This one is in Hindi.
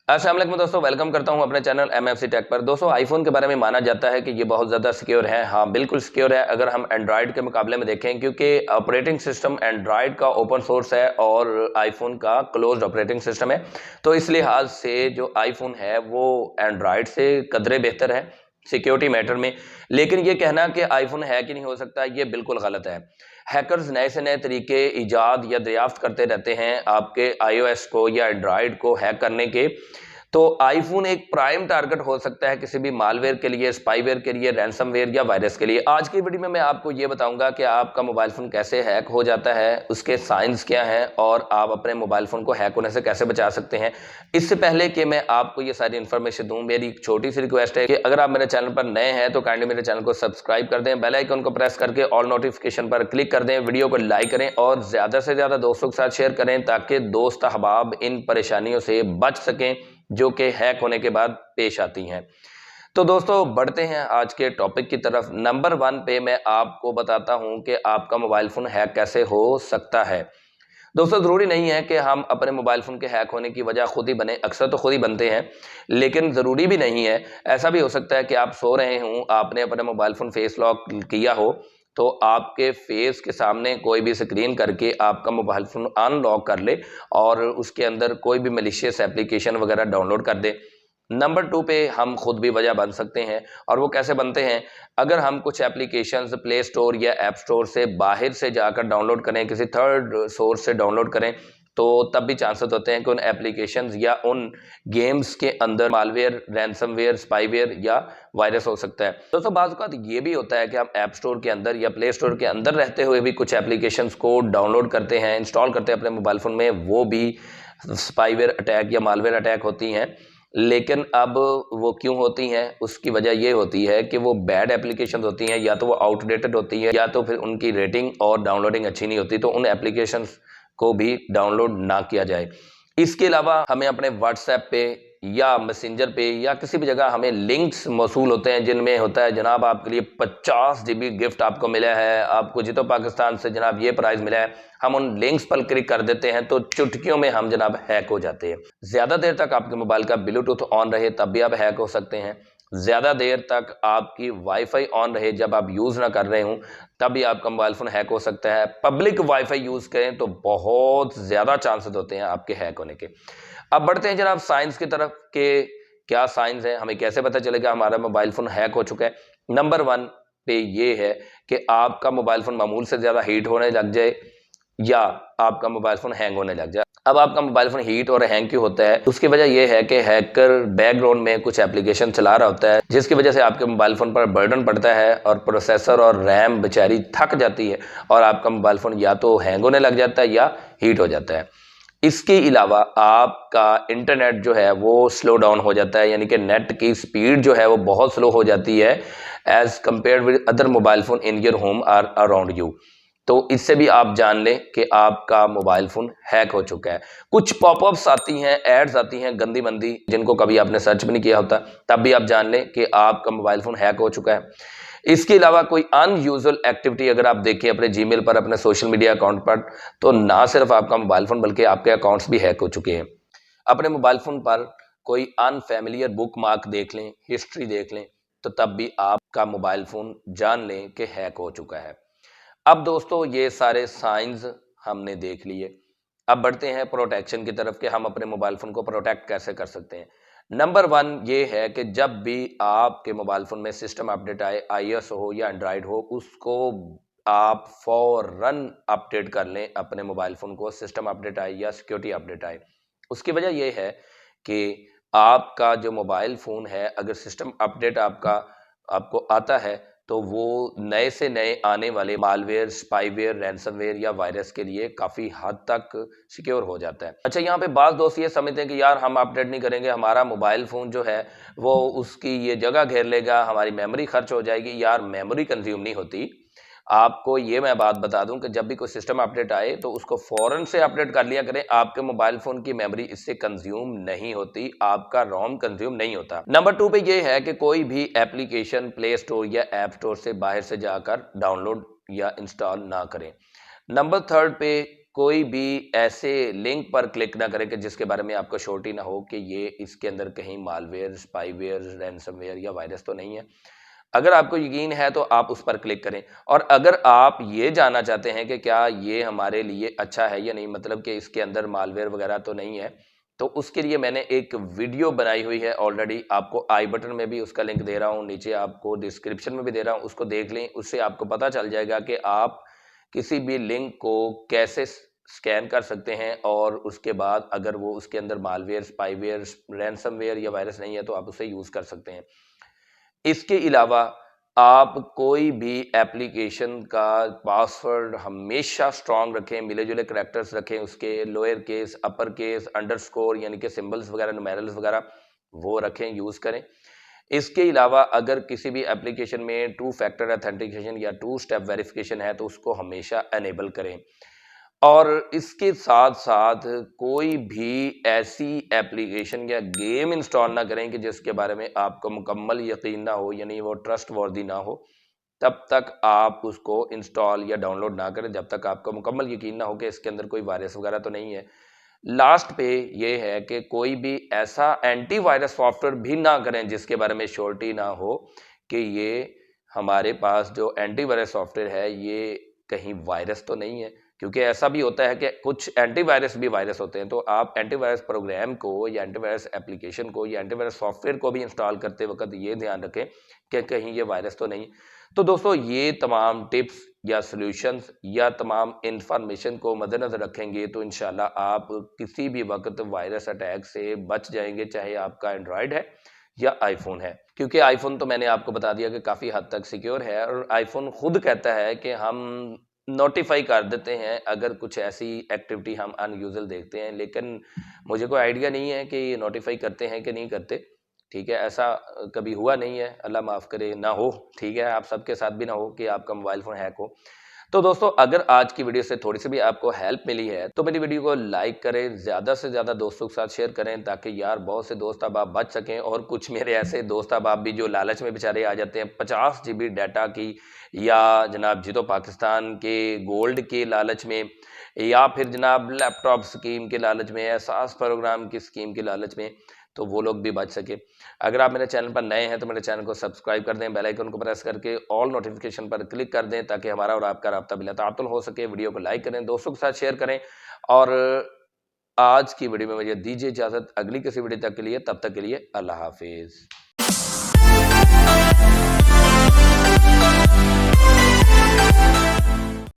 अस्सलाम वालेकुम दोस्तों, वेलकम करता हूं अपने चैनल MFC टेक पर। दोस्तों, आईफोन के बारे में माना जाता है कि ये बहुत ज़्यादा सिक्योर है। हाँ, बिल्कुल सिक्योर है अगर हम एंड्रॉयड के मुकाबले में देखें, क्योंकि ऑपरेटिंग सिस्टम एंड्रॉयड का ओपन सोर्स है और आईफोन का क्लोज्ड ऑपरेटिंग सिस्टम है। तो इस लिहाज से जो आईफोन है वो एंड्रॉयड से कदरे बेहतर है सिक्योरिटी मैटर में। लेकिन ये कहना कि आईफोन हैक ही नहीं हो सकता, ये बिल्कुल गलत है। हैकर्स नए से नए तरीके ईजाद या दरियाफ्त करते रहते हैं आपके iOS को या एंड्रॉयड को हैक करने के। तो आईफोन एक प्राइम टारगेट हो सकता है किसी भी मालवेयर के लिए, स्पाईवेयर के लिए, रैंसमवेयर या वायरस के लिए। आज की वीडियो में मैं आपको ये बताऊंगा कि आपका मोबाइल फोन कैसे हैक हो जाता है, उसके साइंस क्या हैं और आप अपने मोबाइल फोन को हैक होने से कैसे बचा सकते हैं। इससे पहले कि मैं आपको ये सारी इन्फॉर्मेशन दूं, मेरी एक छोटी सी रिक्वेस्ट है कि अगर आप मेरे चैनल पर नए हैं तो काइंडली मेरे चैनल को सब्सक्राइब कर दें, बेल आइकन को प्रेस करके ऑल नोटिफिकेशन पर क्लिक कर दें, वीडियो को लाइक करें और ज्यादा से ज्यादा दोस्तों के साथ शेयर करें ताकि दोस्त अहबाब इन परेशानियों से बच सकें जो कि हैक होने के बाद पेश आती हैं। तो दोस्तों, बढ़ते हैं आज के टॉपिक की तरफ। नंबर 1 पे मैं आपको बताता हूं कि आपका मोबाइल फोन हैक कैसे हो सकता है। दोस्तों, जरूरी नहीं है कि हम अपने मोबाइल फोन के हैक होने की वजह खुद ही बने, अक्सर तो खुद ही बनते हैं, लेकिन जरूरी भी नहीं है। ऐसा भी हो सकता है कि आप सो रहे हों, आपने अपना मोबाइल फोन फेस लॉक किया हो, तो आपके फेस के सामने कोई भी स्क्रीन करके आपका मोबाइल फोन अनलॉक कर ले और उसके अंदर कोई भी मलिशियस एप्लीकेशन वगैरह डाउनलोड कर दे। नंबर 2 पे हम खुद भी वजह बन सकते हैं। और वो कैसे बनते हैं? अगर हम कुछ एप्लीकेशंस प्ले स्टोर या ऐप स्टोर से बाहर से जाकर डाउनलोड करें, किसी थर्ड सोर्स से डाउनलोड करें, तो तब भी चांसेस होते हैं कि उन एप्लीकेशंस या उन गेम्स के अंदर मालवेयर, रैंसमवेयर, स्पाईवेयर या वायरस हो सकता है। दोस्तों, बाज़ औक़ात ये भी होता है कि हम ऐप स्टोर के अंदर या प्ले स्टोर के अंदर रहते हुए भी कुछ एप्लीकेशंस को डाउनलोड करते हैं, इंस्टॉल करते हैं अपने मोबाइल फ़ोन में, वो भी स्पाईवेयर अटैक या मालवेयर अटैक होती हैं। लेकिन अब वो क्यों होती हैं? उसकी वजह ये होती है कि वो बैड एप्लीकेशन होती हैं, या तो वो आउटडेटेड होती है या तो फिर उनकी रेटिंग और डाउनलोडिंग अच्छी नहीं होती, तो उन एप्लीकेशंस को भी डाउनलोड ना किया जाए। इसके अलावा हमें अपने व्हाट्सएप पे या मैसेंजर पे या किसी भी जगह हमें लिंक्स मौसूल होते हैं जिनमें होता है जनाब आपके लिए 50 GB गिफ्ट आपको मिला है, आपको जीतो पाकिस्तान से जनाब ये प्राइज मिला है। हम उन लिंक्स पर क्लिक कर देते हैं तो चुटकियों में हम जनाब हैक हो जाते हैं। ज्यादा देर तक आपके मोबाइल का ब्लूटूथ ऑन रहे तब भी आप हैक हो सकते हैं। ज्यादा देर तक आपकी वाईफाई ऑन रहे जब आप यूज ना कर रहे हो तब भी आपका मोबाइल फोन हैक हो सकता है। पब्लिक वाईफाई यूज करें तो बहुत ज्यादा चांसेस होते हैं आपके हैक होने के। अब बढ़ते हैं जनाब साइंस की तरफ के क्या साइंस है, हमें कैसे पता चलेगा हमारा मोबाइल फोन हैक हो चुका है। नंबर 1 पे ये है कि आपका मोबाइल फोन मामूल से ज्यादा हीट होने लग जाए या आपका मोबाइल फोन हैंग होने लग जाए। अब आपका मोबाइल फोन हीट और हैंग क्यों होता है? उसकी वजह यह है कि हैकर बैकग्राउंड में कुछ एप्लीकेशन चला रहा होता है जिसकी वजह से आपके मोबाइल फोन पर बर्डन पड़ता है और प्रोसेसर और रैम बेचारी थक जाती है और आपका मोबाइल फोन या तो हैंग होने लग जाता है या हीट हो जाता है। इसके अलावा आपका इंटरनेट जो है वो स्लो डाउन हो जाता है, यानी कि नेट की स्पीड जो है वो बहुत स्लो हो जाती है as compare with other mobile phone in your home or around you. तो इससे भी आप जान लें कि आपका मोबाइल फोन हैक हो चुका है। कुछ पॉपअप्स आती हैं, एड्स आती हैं गंदी मंदी, जिनको कभी आपने सर्च भी नहीं किया होता, तब भी आप जान लें कि आपका मोबाइल फोन हैक हो चुका है। इसके अलावा कोई अनयूजुअल एक्टिविटी अगर आप देखें अपने जीमेल पर, अपने सोशल मीडिया अकाउंट पर, तो ना सिर्फ आपका मोबाइल फोन बल्कि आपके अकाउंट्स भी हैक हो चुके हैं। अपने मोबाइल फोन पर कोई अनफैमिलियर बुक मार्क देख लें, हिस्ट्री देख लें, तो तब भी आपका मोबाइल फोन जान लें कि हैक हो चुका है। अब दोस्तों, ये सारे साइंस हमने देख लिए। अब बढ़ते हैं प्रोटेक्शन की तरफ कि हम अपने मोबाइल फोन को प्रोटेक्ट कैसे कर सकते हैं। नंबर 1 ये है कि जब भी आपके मोबाइल फोन में सिस्टम अपडेट आए, iOS हो या एंड्रॉयड हो, उसको आप फौरन अपडेट कर लें अपने मोबाइल फोन को। सिस्टम अपडेट आए या सिक्योरिटी अपडेट आए, उसकी वजह यह है कि आपका जो मोबाइल फोन है, अगर सिस्टम अपडेट आपको आता है तो वो नए से नए आने वाले मालवेयर, स्पाईवेयर, रैंसमवेयर या वायरस के लिए काफ़ी हद तक सिक्योर हो जाता है। अच्छा, यहाँ पे बाज़ दोस्त ये समझते हैं कि यार हम अपडेट नहीं करेंगे, हमारा मोबाइल फ़ोन जो है वो उसकी ये जगह घेर लेगा, हमारी मेमोरी खर्च हो जाएगी। यार, मेमोरी कंज्यूम नहीं होती। आपको ये मैं बात बता दूं कि जब भी कोई सिस्टम अपडेट आए तो उसको फौरन से अपडेट कर लिया करें। आपके मोबाइल फोन की मेमोरी इससे कंज्यूम नहीं होती, आपका रोम कंज्यूम नहीं होता। नंबर 2 पे ये है कि कोई भी एप्लीकेशन प्ले स्टोर या ऐप स्टोर से बाहर से जाकर डाउनलोड या इंस्टॉल ना करें। नंबर 3 पे कोई भी ऐसे लिंक पर क्लिक ना करें कि जिसके बारे में आपको श्योरिटी ना हो कि ये इसके अंदर कहीं मालवेयर, स्पाईवेयर, रैनसमवेयर या वायरस तो नहीं है। अगर आपको यकीन है तो आप उस पर क्लिक करें। और अगर आप ये जानना चाहते हैं कि क्या ये हमारे लिए अच्छा है या नहीं, मतलब कि इसके अंदर मालवेयर वगैरह तो नहीं है, तो उसके लिए मैंने एक वीडियो बनाई हुई है ऑलरेडी। आपको आई बटन में भी उसका लिंक दे रहा हूँ, नीचे आपको डिस्क्रिप्शन में भी दे रहा हूँ, उसको देख लें। उससे आपको पता चल जाएगा कि आप किसी भी लिंक को कैसे स्कैन कर सकते हैं, और उसके बाद अगर वो उसके अंदर मालवेयर, स्पाईवेयर, रैनसमवेयर या वायरस नहीं है तो आप उसे यूज कर सकते हैं। इसके अलावा आप कोई भी एप्लीकेशन का पासवर्ड हमेशा स्ट्रांग रखें, मिले जुले करैक्टर्स रखें, उसके lower case, upper case, underscore यानी कि सिंबल्स वगैरह, न्यूमेरल्स वगैरह वो रखें, यूज करें। इसके अलावा अगर किसी भी एप्लीकेशन में टू फैक्टर ऑथेंटिकेशन या टू स्टेप वेरिफिकेशन है तो उसको हमेशा एनेबल करें। और इसके साथ साथ कोई भी ऐसी एप्लीकेशन या गेम इंस्टॉल ना करें कि जिसके बारे में आपको मुकम्मल यकीन ना हो, यानी वो ट्रस्ट वर्दी ना हो। तब तक आप उसको इंस्टॉल या डाउनलोड ना करें जब तक आपको मुकम्मल यकीन ना हो कि इसके अंदर कोई वायरस वगैरह तो नहीं है। लास्ट पे ये है कि कोई भी ऐसा एंटीवायरस सॉफ्टवेयर भी ना करें जिसके बारे में श्योरिटी ना हो कि ये हमारे पास जो एंटीवायरस सॉफ्टवेयर है ये कहीं वायरस तो नहीं है। क्योंकि ऐसा भी होता है कि कुछ एंटीवायरस भी वायरस होते हैं, तो आप एंटीवायरस प्रोग्राम को या एंटीवायरस एप्लीकेशन को या एंटीवायरस सॉफ्टवेयर को भी इंस्टॉल करते वक्त ये ध्यान रखें कि कहीं ये वायरस तो नहीं। तो दोस्तों ये तमाम टिप्स या सॉल्यूशंस या तमाम इंफॉर्मेशन को मद्देनजर रखेंगे तो इंशाल्लाह आप किसी भी वक्त वायरस अटैक से बच जाएंगे, चाहे आपका एंड्रॉयड है या आईफोन है। क्योंकि आईफोन तो मैंने आपको बता दिया कि काफ़ी हद तक सिक्योर है, और आईफोन खुद कहता है कि हम नोटिफाई कर देते हैं अगर कुछ ऐसी एक्टिविटी हम अनयूजुअल देखते हैं, लेकिन मुझे कोई आइडिया नहीं है कि ये नोटिफाई करते हैं कि नहीं करते। ठीक है, ऐसा कभी हुआ नहीं है, अल्लाह माफ़ करे ना हो। ठीक है, आप सबके साथ भी ना हो कि आपका मोबाइल फ़ोन हैक हो। तो दोस्तों अगर आज की वीडियो से थोड़ी सी भी आपको हेल्प मिली है तो मेरी वीडियो को लाइक करें, ज़्यादा से ज़्यादा दोस्तों के साथ शेयर करें, ताकि यार बहुत से दोस्त अब आप बच सकें। और कुछ मेरे ऐसे दोस्त अब आप भी जो लालच में बेचारे आ जाते हैं 50 GB डाटा की, या जनाब जी तो पाकिस्तान के गोल्ड के लालच में, या फिर जनाब लैपटॉप स्कीम के लालच में, एहसास प्रोग्राम की स्कीम के लालच में, तो वो लोग भी बच सके। अगर आप मेरे चैनल पर नए हैं तो मेरे चैनल को सब्सक्राइब कर दें, बेल आइकन को प्रेस करके ऑल नोटिफिकेशन पर क्लिक कर दें, ताकि हमारा और आपका राब्ता बिलातातुल हो सके। वीडियो को लाइक करें, दोस्तों के साथ शेयर करें। और आज की वीडियो में मुझे दीजिए इजाज़त, अगली किसी वीडियो तक के लिए, तब तक के लिए अल्लाह हाफिज़।